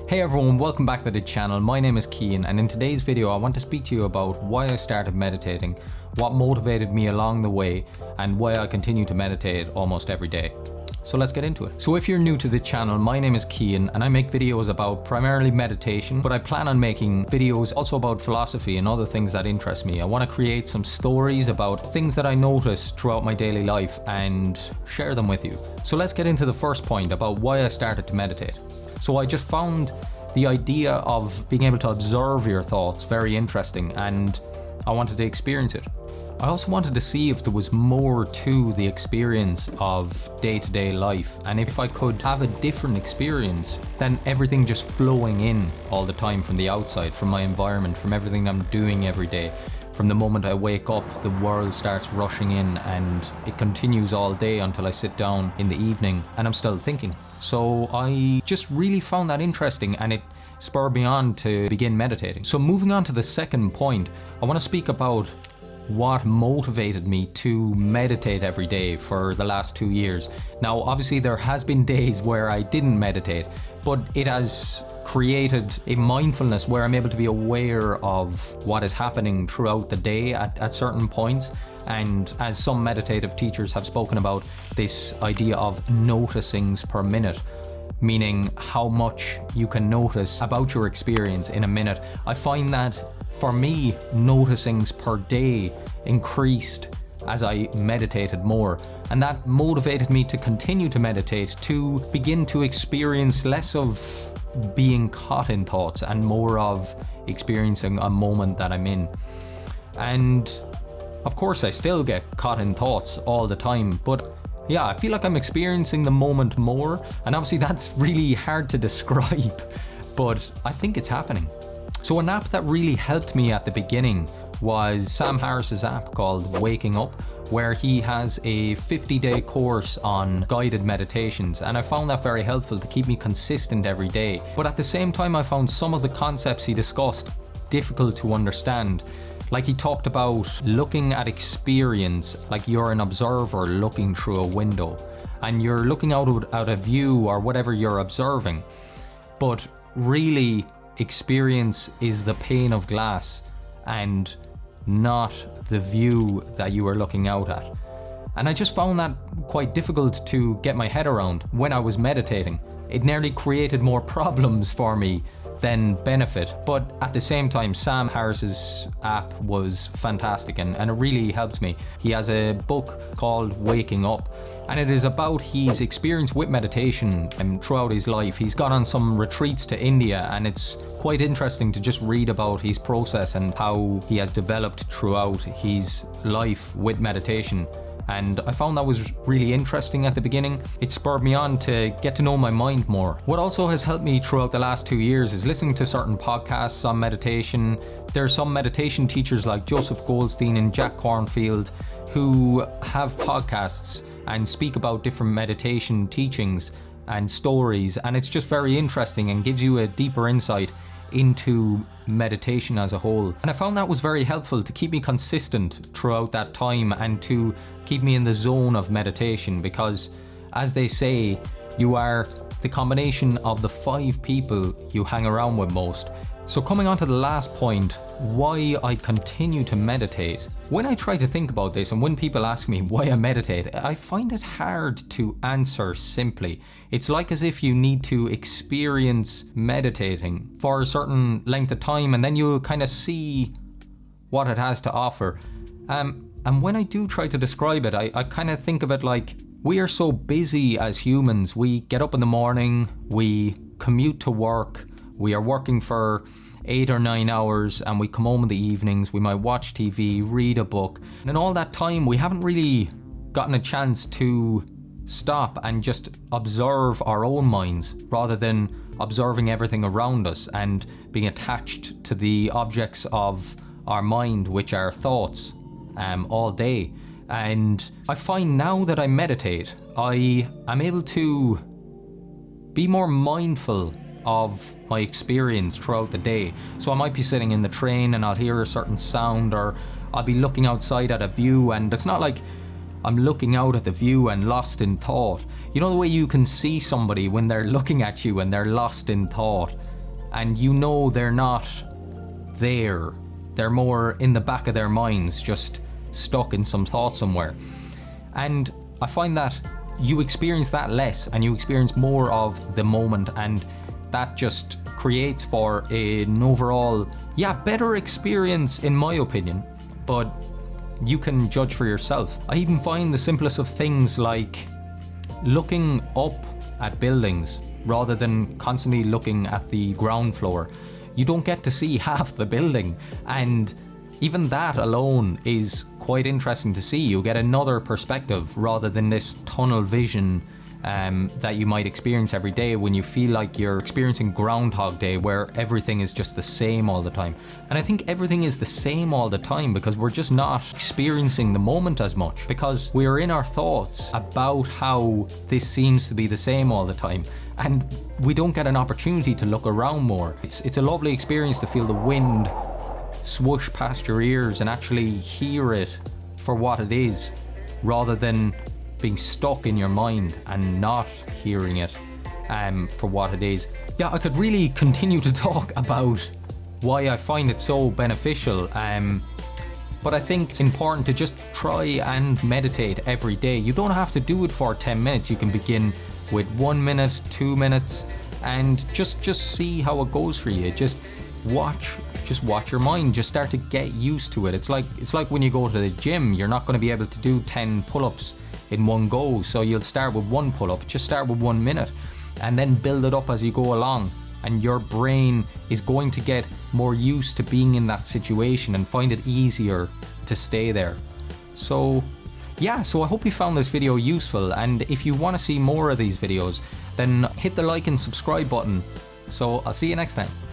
Hey everyone, welcome back to the channel. My name is Cian, and in today's video I want to speak to you about why I started meditating, what motivated me along the way, and why I continue to meditate almost every day. So let's get into it. So if you're new to the channel, my name is Cian and I make videos about primarily meditation, but I plan on making videos also about philosophy and other things that interest me. I want to create some stories about things that I notice throughout my daily life and share them with you. So let's get into the first point about why I started to meditate. So I just found the idea of being able to observe your thoughts very interesting, and I wanted to experience it. I also wanted to see if there was more to the experience of day-to-day life, and if I could have a different experience than everything just flowing in all the time from the outside, from my environment, from everything I'm doing every day. From the moment I wake up, the world starts rushing in and it continues all day until I sit down in the evening and I'm still thinking. So I just really found that interesting and it spurred me on to begin meditating. So moving on to the second point, I want to speak about what motivated me to meditate every day for the last 2 years. Now, obviously there has been days where I didn't meditate, but it has created a mindfulness where I'm able to be aware of what is happening throughout the day at certain points. And as some meditative teachers have spoken about, this idea of noticings per minute, meaning how much you can notice about your experience in a minute. I find that for me, noticings per day increased as I meditated more, and that motivated me to continue to meditate, to begin to experience less of being caught in thoughts and more of experiencing a moment that I'm in. And of course I still get caught in thoughts all the time, but yeah, I feel like I'm experiencing the moment more, and obviously that's really hard to describe, but I think it's happening. So an app that really helped me at the beginning was Sam Harris's app called Waking Up, where he has a 50-day course on guided meditations, and I found that very helpful to keep me consistent every day. But at the same time, I found some of the concepts he discussed difficult to understand. Like he talked about looking at experience like you're an observer looking through a window, and you're looking out a view or whatever you're observing, but really experience is the pane of glass and not the view that you are looking out at. And I just found that quite difficult to get my head around when I was meditating. It nearly created more problems for me than benefit, but at the same time Sam Harris's app was fantastic and it really helped me. He has a book called Waking Up, and it is about his experience with meditation throughout his life. He's gone on some retreats to India, and it's quite interesting to just read about his process and how he has developed throughout his life with meditation. And I found that was really interesting at the beginning. It spurred me on to get to know my mind more. What also has helped me throughout the last 2 years is listening to certain podcasts on meditation. There are some meditation teachers like Joseph Goldstein and Jack Kornfield who have podcasts and speak about different meditation teachings and stories, and it's just very interesting and gives you a deeper insight into meditation as a whole. And I found that was very helpful to keep me consistent throughout that time and to keep me in the zone of meditation, because as they say, you are the combination of the 5 people you hang around with most. So coming on to the last point, why I continue to meditate. When I try to think about this and when people ask me why I meditate, I find it hard to answer simply. It's like as if you need to experience meditating for a certain length of time and then you'll kind of see what it has to offer. And when I do try to describe it, I kind of think of it like we are so busy as humans. We get up in the morning, we commute to work, we are working for 8 or 9 hours, and we come home in the evenings, we might watch TV, read a book, and in all that time we haven't really gotten a chance to stop and just observe our own minds rather than observing everything around us and being attached to the objects of our mind, which are thoughts, all day. And I find now that I meditate, I am able to be more mindful of my experience throughout the day. So I might be sitting in the train and I'll hear a certain sound, or I'll be looking outside at a view, and it's not like I'm looking out at the view and lost in thought. You know the way you can see somebody when they're looking at you and they're lost in thought? and you know they're not there. They're more in the back of their minds, just stuck in some thought somewhere. And I find that you experience that less and you experience more of the moment, and that just creates for an overall, better experience in my opinion. But you can judge for yourself. I even find the simplest of things, like looking up at buildings rather than constantly looking at the ground floor. You don't get to see half the building, and even that alone is quite interesting to see. You get another perspective rather than this tunnel vision that you might experience every day when you feel like you're experiencing Groundhog Day, where everything is just the same all the time. And I think everything is the same all the time because we're just not experiencing the moment as much, because we're in our thoughts about how this seems to be the same all the time, and we don't get an opportunity to look around more. It's a lovely experience to feel the wind swoosh past your ears and actually hear it for what it is, rather than being stuck in your mind and not hearing it for what it is. Yeah, I could really continue to talk about why I find it so beneficial, but I think it's important to just try and meditate every day. You don't have to do it for 10 minutes. You can begin with 1 minute, 2 minutes, and just see how it goes for you. Just watch your mind. Just start to get used to it. It's like when you go to the gym, you're not going to be able to do 10 pull-ups in one go, so you'll start with 1 pull-up. Just start with 1 minute and then build it up as you go along, and your brain is going to get more used to being in that situation and find it easier to stay there. So I hope you found this video useful, and if you want to see more of these videos, then hit the like and subscribe button. So I'll see you next time.